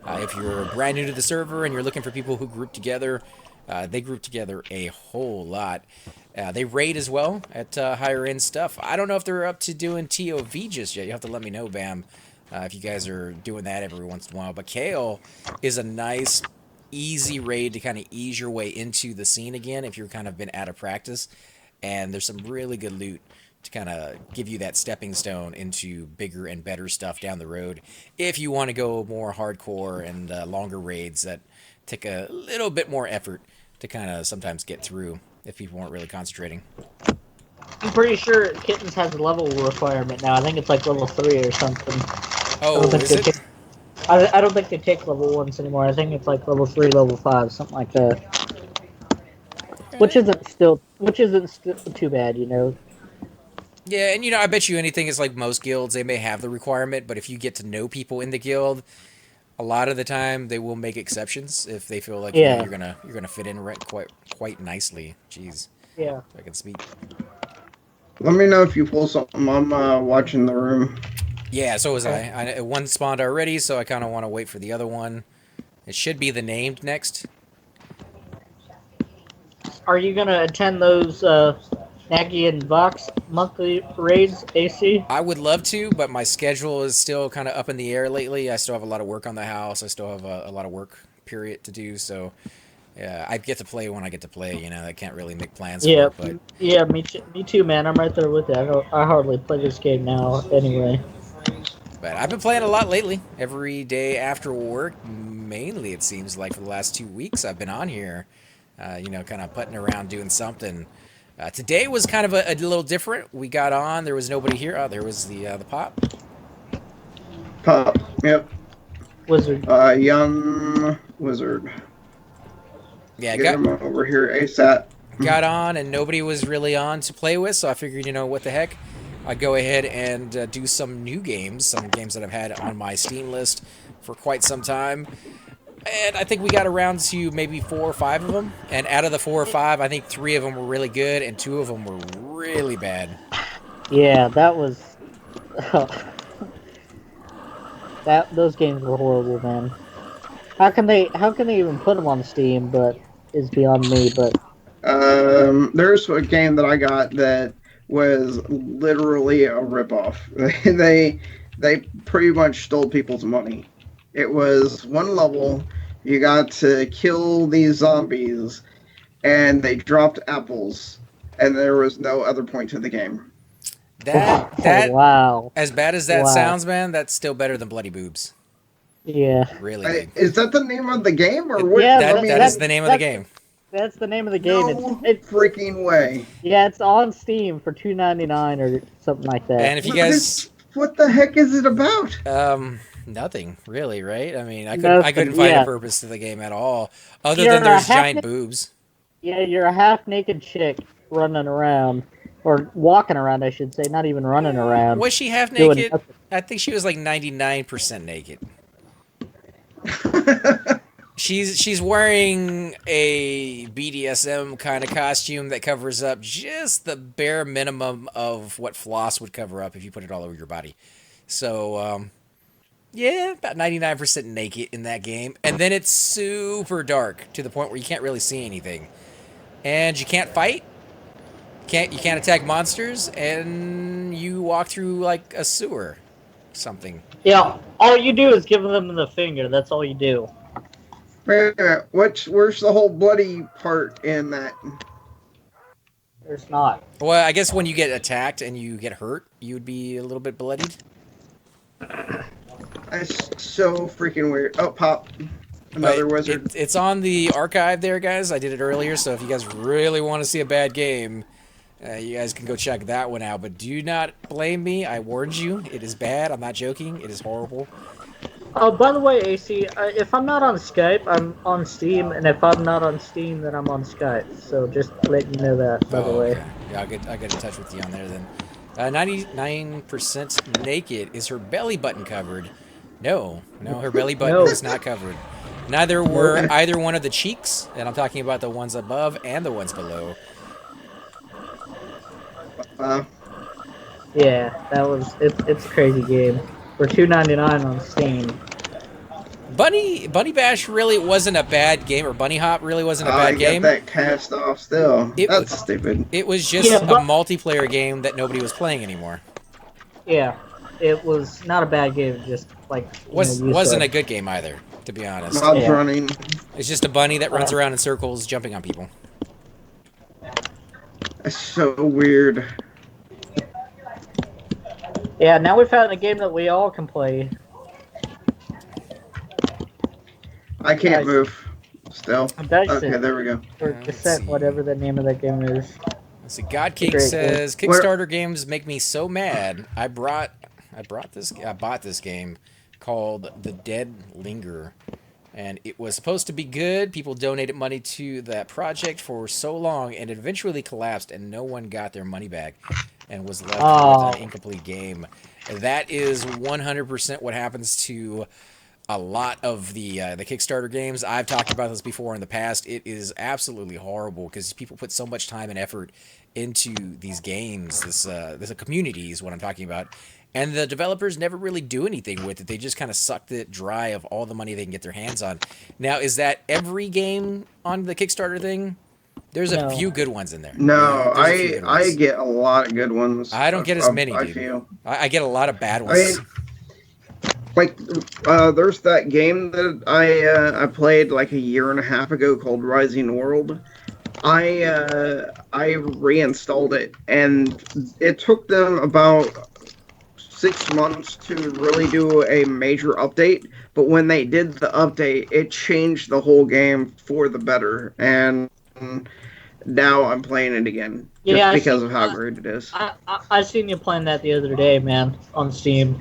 If you're brand new to the server and you're looking for people who group together, they group together a whole lot. They raid as well at higher end stuff. I don't know if they're up to doing TOV just yet. You have to let me know, Bam, if you guys are doing that every once in a while. But Kale is a nice, easy raid to kind of ease your way into the scene again if you're kind of been out of practice. And there's some really good loot to kind of give you that stepping stone into bigger and better stuff down the road if you want to go more hardcore and longer raids that take a little bit more effort to kind of sometimes get through if people weren't really concentrating. I'm pretty sure Kittens has a level requirement now. I think it's like level 3 or something. Oh, is it? I don't think they take level 1s anymore. I think it's like level 3, level 5, something like that. Which isn't still too bad, you know. Yeah, and I bet you anything is like most guilds, they may have the requirement, but if you get to know people in the guild, a lot of the time they will make exceptions if they feel like you're gonna fit in quite nicely. Jeez. Yeah. I can speak. Let me know if you pull something. I'm watching the room. Yeah, so was I. One spawned already, so I kind of want to wait for the other one. It should be the named next. Are you gonna attend those Nagy and Vox monthly raids, AC? I would love to, but my schedule is still kind of up in the air lately. I still have a lot of work on the house. I still have a lot of work period to do, so I get to play when I get to play. I can't really make plans for it. But... Yeah, me too, man. I'm right there with you. I hardly play this game now anyway. But I've been playing a lot lately. Every day after work, mainly it seems like for the last 2 weeks I've been on here, kind of putting around doing something. Today was kind of a little different. We got on. There was nobody here. Oh, there was the Pop. Pop, yep. Wizard. Young Wizard. Yeah, Get him over here ASAP. Got on, and nobody was really on to play with, so I figured, what the heck. I'd go ahead and do some new games, some games that I've had on my Steam list for quite some time. And I think we got around to maybe 4 or 5 of them. And out of the 4 or 5, I think 3 of them were really good, and 2 of them were really bad. Yeah, that was Those games were horrible, man. How can they even put them on Steam? But is beyond me. But There's a game that I got that was literally a ripoff. They pretty much stole people's money. It was one level. You got to kill these zombies, and they dropped apples, and there was no other point to the game. Wow. As bad as that sounds, man, that's still better than Bloody Boobs. Yeah. Really. Is that the name of the game, or what? Yeah, that is the name of the game. That's the name of the game. No freaking way. Yeah, it's on Steam for $2.99 or something like that. And if you guys, what the heck is it about? nothing really, right? I mean, I couldn't find a purpose to the game at all, other than there's giant boobs. Yeah, you're a half-naked chick running around, or walking around, I should say, not even running around. Was she half naked? I think she was like 99% naked. She's wearing a BDSM kind of costume that covers up just the bare minimum of what floss would cover up if you put it all over your body. So, yeah, about 99% naked in that game. And then it's super dark to the point where you can't really see anything. And you can't fight. You can't attack monsters, and you walk through like a sewer. Something. Yeah, all you do is give them the finger. That's all you do. Wait a minute. Where's the whole bloody part in that? There's not. Well, I guess when you get attacked and you get hurt, you would be a little bit bloodied. That's so freaking weird. Oh, Pop. Another wizard. It's on the archive there, guys. I did it earlier, so if you guys really want to see a bad game, you guys can go check that one out. But do not blame me. I warned you. It is bad. I'm not joking. It is horrible. Oh, by the way, AC, if I'm not on Skype, I'm on Steam, and if I'm not on Steam, then I'm on Skype. So just let you know that, by the way. Okay. Yeah, I'll get in touch with you on there then. 99% naked. Is her belly button covered? No, her belly button is not covered. Neither were either one of the cheeks, and I'm talking about the ones above and the ones below. Yeah, it's a crazy game. For $2.99 on Steam. Bunny Bash really wasn't a bad game, or Bunny Hop really wasn't a bad game. I got that cast off still. That's stupid. It was just a multiplayer game that nobody was playing anymore. Yeah, it was not a bad game. Just like wasn't a good game either, to be honest. Mobs running. It's just a bunny that runs around in circles, jumping on people. That's so weird. Yeah, now we found a game that we all can play. I can't move. Still. Okay, there we go. Or Descent, whatever the name of that game is. Let's see. God King says Kickstarter games make me so mad. I bought this game called The Dead Linger, and it was supposed to be good. People donated money to that project for so long, and it eventually collapsed, and no one got their money back, and was left with an incomplete game. And that is 100% what happens to a lot of the Kickstarter games. I've talked about this before in the past. It is absolutely horrible because people put so much time and effort into these games. This community is what I'm talking about. And the developers never really do anything with it. They just kind of sucked it dry of all the money they can get their hands on. Now, is that every game on the Kickstarter thing? There's a few good ones in there. No, I get a lot of good ones. I don't get as many, dude. I feel. I get a lot of bad ones. There's that game that I played like a year and a half ago called Rising World. I reinstalled it, and it took them about 6 months to really do a major update. But when they did the update, it changed the whole game for the better, and now I'm playing it again just because of how great it is. I seen you playing that the other day, man, on Steam.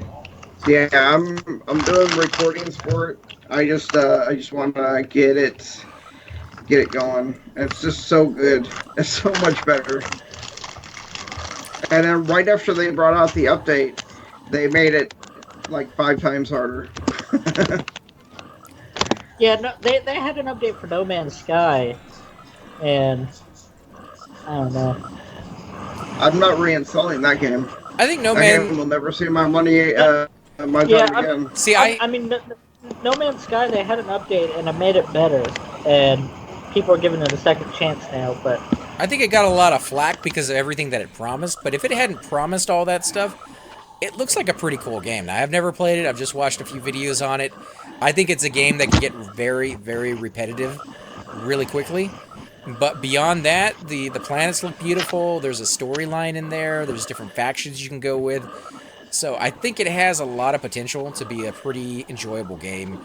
Yeah, I'm doing recordings for it. I just want to get it going. It's just so good. It's so much better. And then right after they brought out the update, they made it like 5 times harder. Yeah, no, they had an update for No Man's Sky, and I don't know. I'm not reinstalling that game. I think No That Man game will never see my money, my Yeah, time again. See, I mean, No Man's Sky, they had an update and it made it better, and people are giving it a second chance now. But I think it got a lot of flack because of everything that it promised. But if it hadn't promised all that stuff, it looks like a pretty cool game. Now, I've never played it. I've just watched a few videos on it. I think it's a game that can get very, very repetitive really quickly. But beyond that, the planets look beautiful. There's a storyline in there. There's different factions you can go with. So I think it has a lot of potential to be a pretty enjoyable game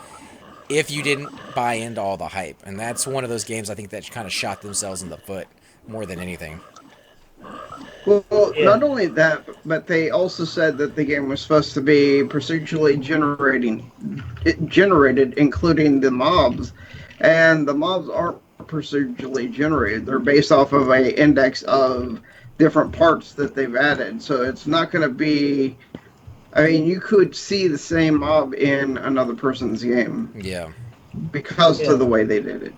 if you didn't buy into all the hype. And that's one of those games I think that kind of shot themselves in the foot more than anything. Well, Yeah. not only that, but they also said that the game was supposed to be procedurally generated, including the mobs, and the mobs aren't procedurally generated. They're based off of a index of different parts that they've added. So it's not going to be. I mean, you could see the same mob in another person's game. Yeah. Because of the way they did it.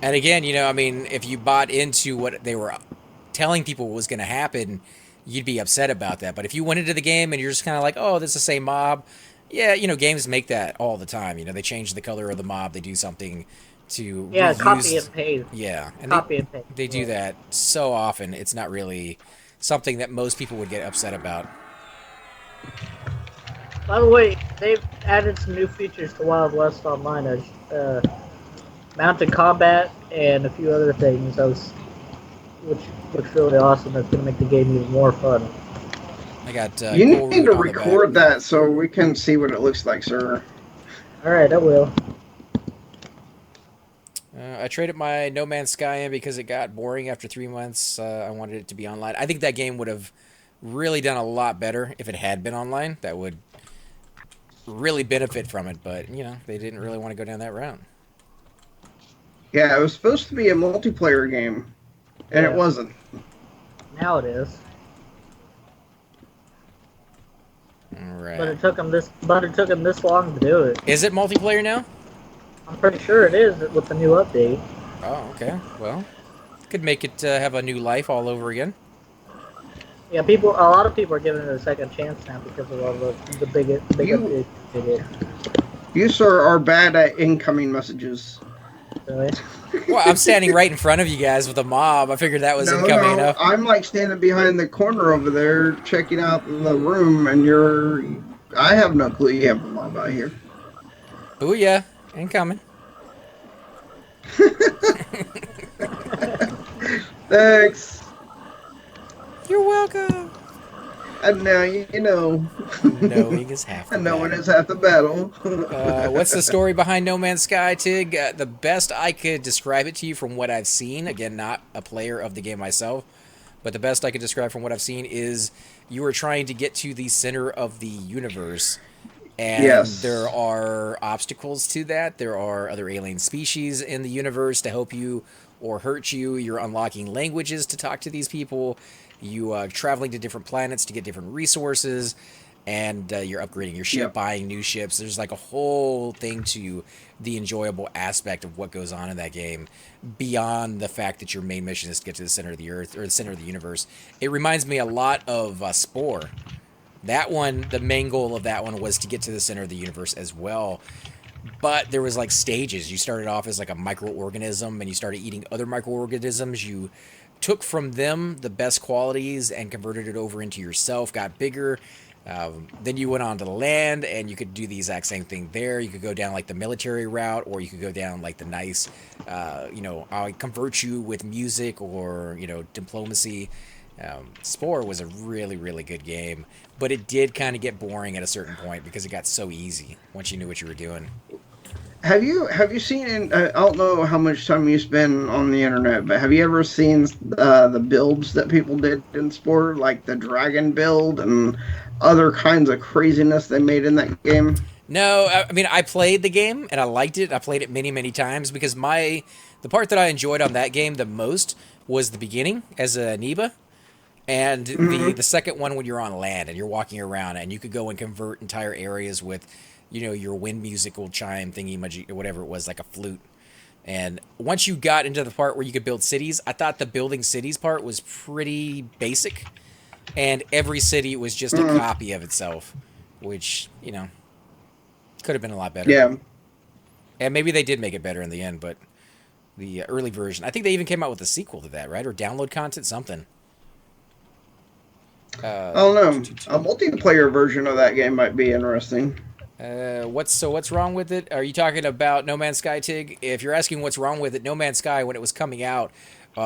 And again, you know, I mean, if you bought into what they were telling people was going to happen, you'd be upset about that. But if you went into the game and you're just kind of like, oh, this is the same mob, yeah, you know, games make that all the time. You know, they change the color of the mob, they do something to copy and paste. Yeah, and copy and paste. They do that so often. It's not really something that most people would get upset about. By the way, they've added some new features to Wild West Online, as mounted combat and a few other things. Which looks really awesome. That's going to make the game even more fun. I got. You need to record that so we can see what it looks like, sir. All right, I will. I traded my No Man's Sky in because it got boring after 3 months. I wanted it to be online. I think that game would have really done a lot better if it had been online. That would really benefit from it, but you know, they didn't really want to go down that route. Yeah, it was supposed to be a multiplayer game, and it wasn't. Now it is. All right. But it took them this long to do it. Is it multiplayer now? I'm pretty sure it is with the new update. Oh, okay. Well, could make it have a new life all over again. Yeah, a lot of people are giving it a second chance now because of all the big updates they did. You, sir, are bad at incoming messages. Really? Well, I'm standing right in front of you guys with a mob. I figured that was incoming enough. I'm like standing behind the corner over there checking out the room, and I have no clue you have a mob out here. Booyah. Incoming. Thanks. You're welcome. And now you know. Knowing is half the battle. Knowing is half the battle. What's the story behind No Man's Sky, Tig? The best I could describe it to you from what I've seen, again, not a player of the game myself, but the best I could describe from what I've seen is you are trying to get to the center of the universe. And there are obstacles to that. There are other alien species in the universe to help you or hurt you. You're unlocking languages to talk to these people. You are traveling to different planets to get different resources. And you're upgrading your ship, buying new ships. There's like a whole thing to the enjoyable aspect of what goes on in that game beyond the fact that your main mission is to get to the center of the Earth or the center of the universe. It reminds me a lot of Spore. That one, the main goal of that one was to get to the center of the universe as well. But there was like stages. You started off as like a microorganism and you started eating other microorganisms. You took from them the best qualities and converted it over into yourself, got bigger. Then you went on to the land and you could do the exact same thing there. You could go down like the military route, or you could go down like the nice, I'll convert you with music or, diplomacy. Spore was a really, really good game, but it did kind of get boring at a certain point because it got so easy once you knew what you were doing. Have you seen? I don't know how much time you spend on the internet, but have you ever seen the builds that people did in Spore, like the dragon build and other kinds of craziness they made in that game? No, I mean, I played the game and I liked it. I played it many, many times because the part that I enjoyed on that game the most was the beginning as a Neba. And the second one when you're on land and you're walking around and you could go and convert entire areas with, your wind musical chime thingy, or whatever it was, like a flute. And once you got into the part where you could build cities, I thought the building cities part was pretty basic. and every city was just a copy of itself, which, you know, could have been a lot better. Yeah. And maybe they did make it better in the end, but the early version, I think they even came out with a sequel to that, right? Or download content, something. I don't know. A multiplayer version of that game might be interesting. What's wrong with it? Are you talking about No Man's Sky, Tig? If you're asking what's wrong with it, No Man's Sky, when it was coming out,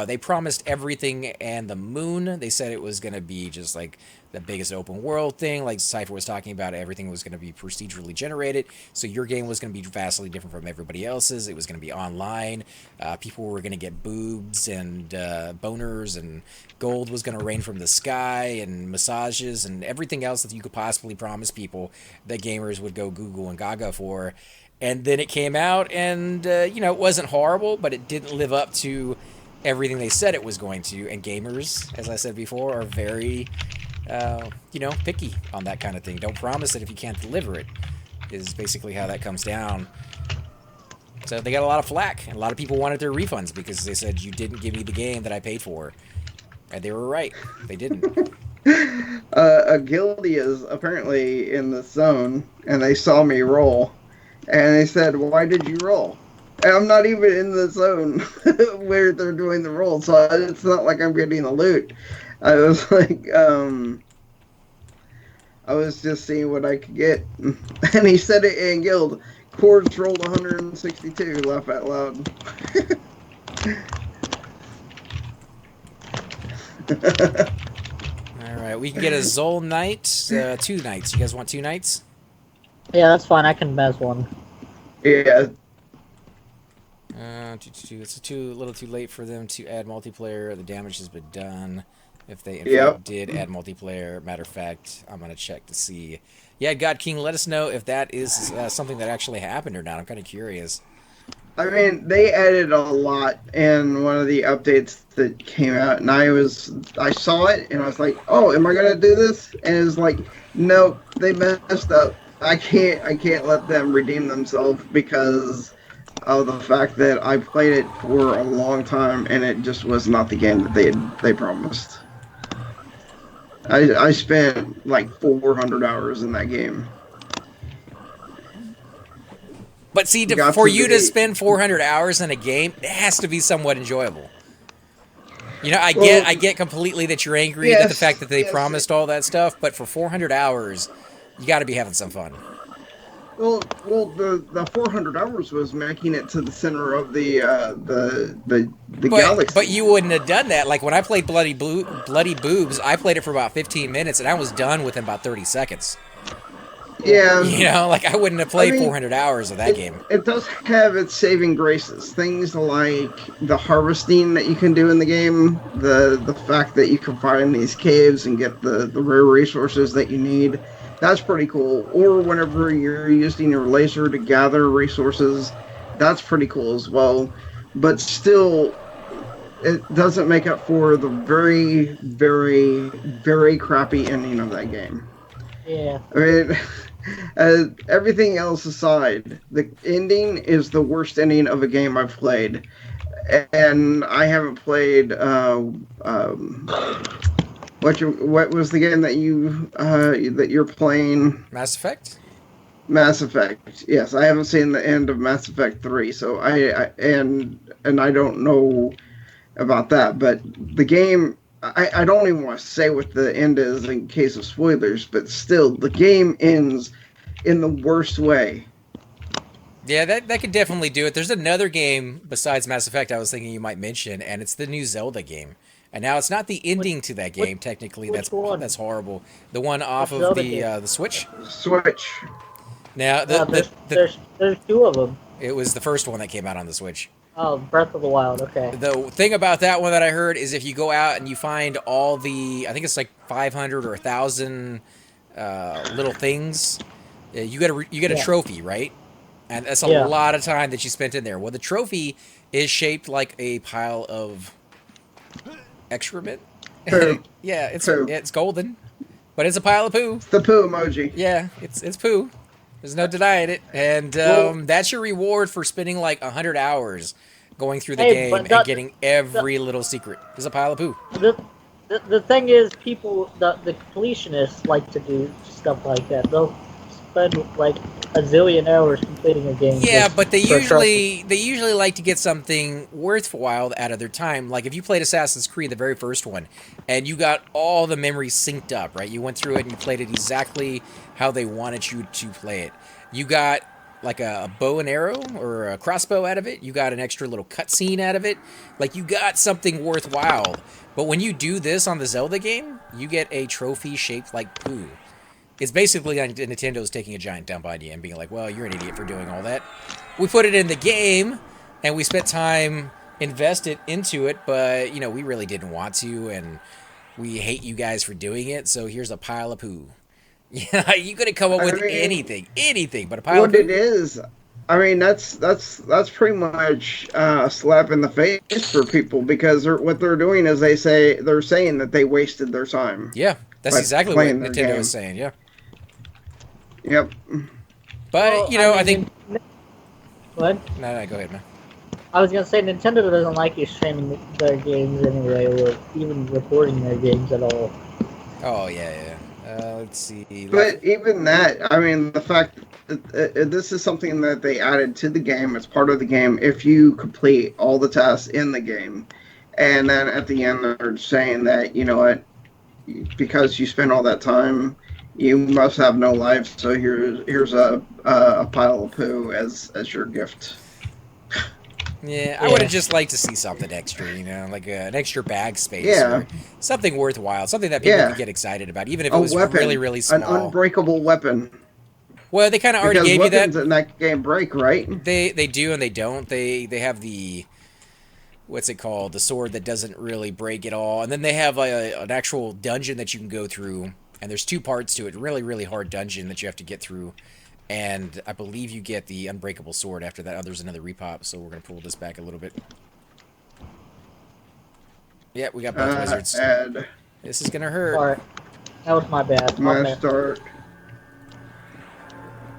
they promised everything and the moon. They said it was going to be just like the biggest open world thing. Like Cypher was talking about, everything was going to be procedurally generated. So your game was going to be vastly different from everybody else's. It was going to be online. People were going to get boobs and boners, and gold was going to rain from the sky, and massages and everything else that you could possibly promise people that gamers would go Google and Gaga for. And then it came out, and you know, it wasn't horrible, but it didn't live up to everything they said it was going to. And gamers, as I said before, are very you know, picky on that kind of thing. Don't promise it if you can't deliver it, is basically how that comes down. So they got a lot of flack, and a lot of people wanted their refunds because they said, you didn't give me the game that I paid for. And they were right. They didn't. A guilty is apparently in the zone, and they saw me roll, and they said, why did you roll? And I'm not even in the zone where they're doing the roll, so it's not like I'm getting the loot. I was like, I was just seeing what I could get. And he said it in guild. Cords rolled 162, laugh out loud. Alright, we can get a Zol night, 2 nights. You guys want 2 nights? Yeah, that's fine. I can mez one. Yeah. It's a little too late for them to add multiplayer. The damage has been done. If they in fact did add multiplayer, matter of fact, I'm gonna check to see. Yeah, God King, let us know if that is something that actually happened or not. I'm kind of curious. I mean, they added a lot in one of the updates that came out, and I saw it, and I was like, oh, am I gonna do this? And it's like, nope, they messed up. I can't let them redeem themselves because of the fact that I played it for a long time, and it just was not the game that they promised. I spent like 400 hours in that game. But see, for you to spend 400 hours in a game, it has to be somewhat enjoyable. You know, I get completely that you're angry at the fact that they promised all that stuff, but for 400 hours, you got to be having some fun. Well, the 400 hours was making it to the center of the galaxy. But you wouldn't have done that. Like when I played Bloody Boobs, I played it for about 15 minutes, and I was done within about 30 seconds. Yeah. You know, like I wouldn't have played 400 hours of that game. It does have its saving graces. Things like the harvesting that you can do in the game, the fact that you can find these caves and get the rare resources that you need. That's pretty cool. Or whenever you're using your laser to gather resources, that's pretty cool as well. But still, it doesn't make up for the very, very, very crappy ending of that game. Yeah. I mean, everything else aside, the ending is the worst ending of a game I've played. And I haven't played... What was the game that you're playing? Mass Effect? Mass Effect. Yes, I haven't seen the end of Mass Effect 3, so I don't know about that. But the game, I don't even want to say what the end is in case of spoilers, but still, the game ends in the worst way. Yeah, that could definitely do it. There's another game besides Mass Effect I was thinking you might mention, and it's the new Zelda game. And now it's not the ending to that game, technically. That's horrible. The one off of the Switch? Switch. Now, there's 2 of them. It was the first one that came out on the Switch. Oh, Breath of the Wild, okay. The thing about that one that I heard is if you go out and you find all the, I think it's like 500 or 1,000 little things, you get a trophy, right? And that's a lot of time that you spent in there. Well, the trophy is shaped like a pile of excrement. Yeah, it's golden, but it's a pile of poo. It's the poo emoji. Yeah, it's poo. There's no denying it, and that's your reward for spending like 100 hours going through the game and getting every little secret. There's a pile of poo. The thing is, the completionists like to do stuff like that. They'll spend like a zillion hours completing a game. Yeah, but they for a trophy. usually like to get something worthwhile out of their time. Like if you played Assassin's Creed, the very first one, and you got all the memories synced up, right? You went through it and you played it exactly how they wanted you to play it. You got like a bow and arrow or a crossbow out of it. You got an extra little cutscene out of it. Like you got something worthwhile. But when you do this on the Zelda game, you get a trophy shaped like poo. It's basically Nintendo's taking a giant dump on you and being like, well, you're an idiot for doing all that. We put it in the game, and we spent time invested into it, but, you know, we really didn't want to, and we hate you guys for doing it, so here's a pile of poo. Yeah, you could have come up with anything, but a pile of poo. What it is, I mean, that's pretty much a slap in the face for people, because what they're doing is they're saying that they wasted their time. Yeah, that's exactly what Nintendo is saying, yeah. Yep. But, well, you know, I think... What? No, go ahead, man. I was going to say, Nintendo doesn't like you streaming their games anyway, or even recording their games at all. Oh, yeah. Let's see. But even that, I mean, the fact that this is something that they added to the game, it's part of the game, if you complete all the tasks in the game. And then at the end, they're saying that, you know what, because you spent all that time, you must have no life, so here's a pile of poo as your gift. Yeah, I would have just liked to see something extra, you know, like an extra bag space. Yeah. Or something worthwhile, something that people could get excited about, even if it was weapon, really, really small. An unbreakable weapon. Well, they kind of already gave you that. Because weapons in that game break, right? They do and they don't. They have the... What's it called? The sword that doesn't really break at all. And then they have an actual dungeon that you can go through. And there's two parts to it. Really, really hard dungeon that you have to get through. And I believe you get the unbreakable sword after that. Oh, there's another repop, so we're going to pull this back a little bit. Yeah, we got both wizards. This is going to hurt. Alright. That was my bad. My start.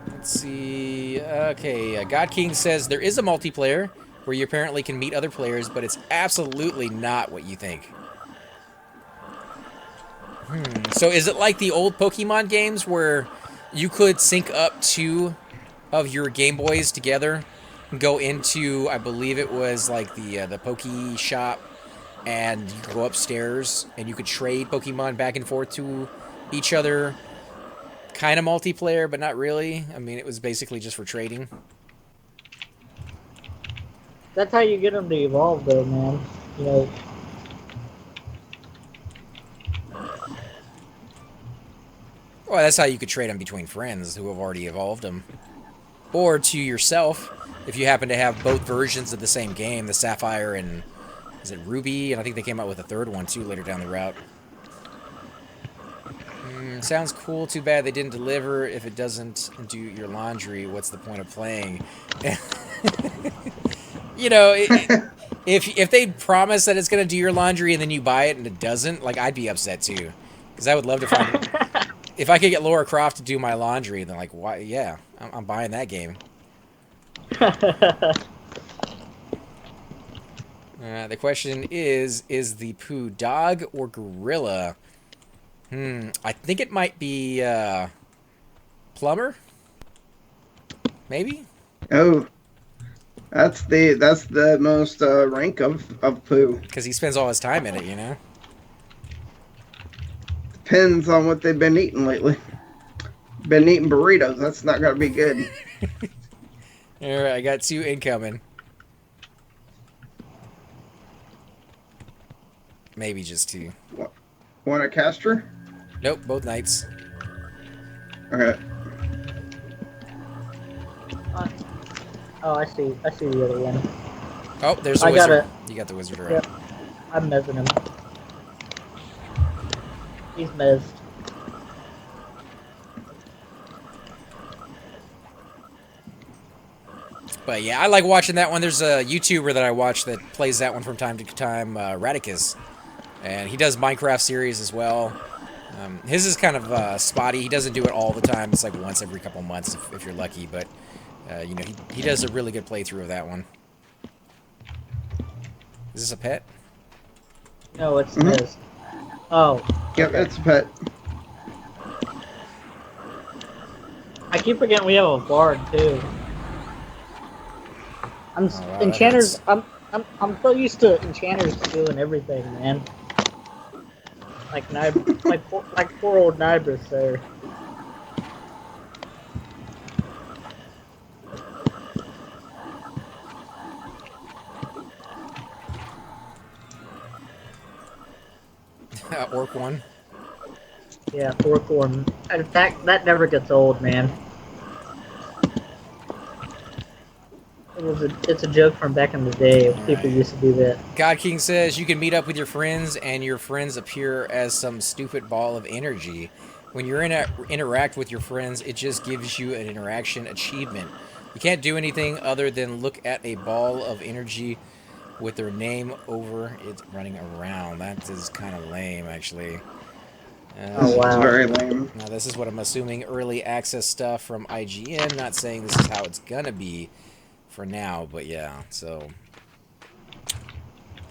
Let's see. Okay, God King says there is a multiplayer where you apparently can meet other players, but it's absolutely not what you think. So is it like the old Pokemon games where you could sync up two of your Game Boys together and go into, I believe it was like the Poke Shop, and you could go upstairs and you could trade Pokemon back and forth to each other? Kind of multiplayer, but not really. I mean, it was basically just for trading. That's how you get them to evolve, though, man. You know. Well, that's how you could trade them between friends who have already evolved them. Or to yourself, if you happen to have both versions of the same game, the Sapphire and... Is it Ruby? And I think they came out with a third one, too, later down the route. Sounds cool. Too bad they didn't deliver. If it doesn't do your laundry, what's the point of playing? You know, if they promise that it's going to do your laundry and then you buy it and it doesn't, like, I'd be upset, too. Because I would love to find... If I could get Lara Croft to do my laundry, then, like, why? Yeah, I'm buying that game. The question is the poo dog or gorilla? I think it might be plumber. Maybe. Oh, that's the most rank of poo. Because he spends all his time in it, you know. Depends on what they've been eating lately. Been eating burritos. That's not gonna be good. All right, I got two incoming. Maybe just two. What? Want a caster? Nope, both knights. Okay. Oh, I see the other one. Oh, there's the wizard. You got the wizard right. Yep. I'm mezzing him. He's mezzed. But yeah, I like watching that one. There's a YouTuber that I watch that plays that one from time to time, Radicus. And he does Minecraft series as well. His is kind of spotty. He doesn't do it all the time. It's like once every couple months if you're lucky. But, you know, he does a really good playthrough of that one. Is this a pet? No, it's mezzed. Oh. Yep, Okay. it's a pet. I keep forgetting we have a bard too. I'm Oh, wow, enchanters. I'm so used to enchanters doing everything, man. Like poor old Nibris there. Orc one. Yeah, Orc one. In fact, that never gets old, man. It's a joke from back in the day. People used to do that. God King says you can meet up with your friends, and your friends appear as some stupid ball of energy. When you interact with your friends, it just gives you an interaction achievement. You can't do anything other than look at a ball of energy with their name over it running around. That is kind of lame, actually. Oh It's wow. very lame. Now, this is what I'm assuming early access stuff from IGN. Not saying this is how it's gonna be for now, but yeah, so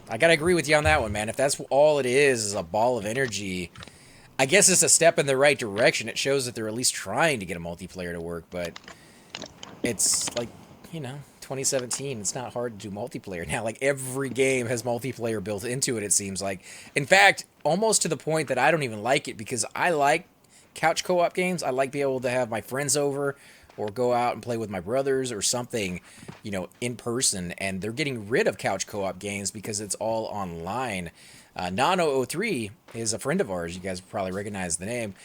I gotta agree with you on that one, man. If that's all it is a ball of energy, I guess it's a step in the right direction. It shows that they're at least trying to get a multiplayer to work, but it's like, 2017. It's not hard to do multiplayer now. Like, every game has multiplayer built into it, it seems like. In fact, almost to the point that I don't even like it, because I like couch co-op games. I like being able to have my friends over or go out and play with my brothers or something, in person. And they're getting rid of couch co-op games because it's all online. Non-003 is a friend of ours. You guys probably recognize the name.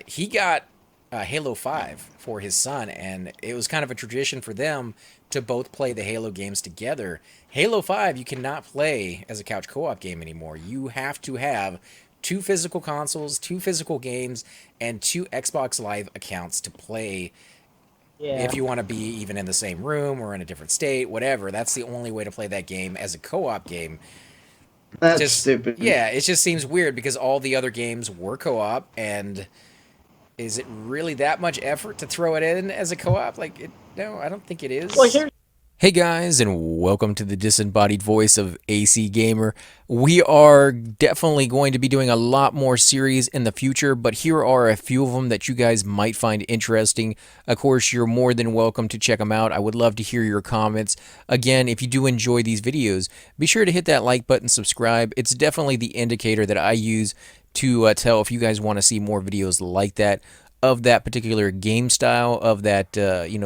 He got Halo 5 for his son, and it was kind of a tradition for them to both play the Halo games together. Halo 5 you cannot play as a couch co-op game anymore. You have to have 2 physical consoles, 2 physical games, and 2 Xbox Live accounts to play. Yeah. If you want to be even in the same room or in a different state, whatever. That's the only way to play that game as a co-op game. That's stupid. Yeah, it just seems weird because all the other games were co-op, and is it really that much effort to throw it in as a co-op? No, I don't think it is. Well, Hey guys, and welcome to the disembodied voice of AC Gamer. We are definitely going to be doing a lot more series in the future, but here are a few of them that you guys might find interesting. Of course, you're more than welcome to check them out. I would love to hear your comments. Again, if you do enjoy these videos, be sure to hit that like button, subscribe. It's definitely the indicator that I use to tell if you guys want to see more videos like that, of that particular game style, of that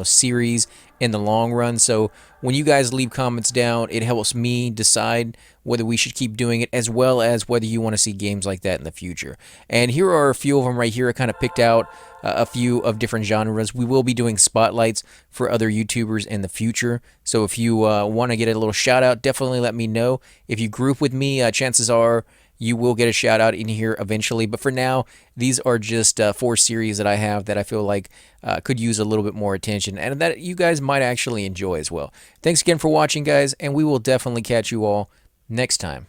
series in the long run. So when you guys leave comments down, it helps me decide whether we should keep doing it, as well as whether you want to see games like that in the future. And here are a few of them right here. I kind of picked out a few of different genres. We will be doing spotlights for other YouTubers in the future. So if you want to get a little shout out, definitely let me know. If you group with me, chances are you will get a shout out in here eventually. But for now, these are just 4 series that I have that I feel like could use a little bit more attention, and that you guys might actually enjoy as well. Thanks again for watching, guys, and we will definitely catch you all next time.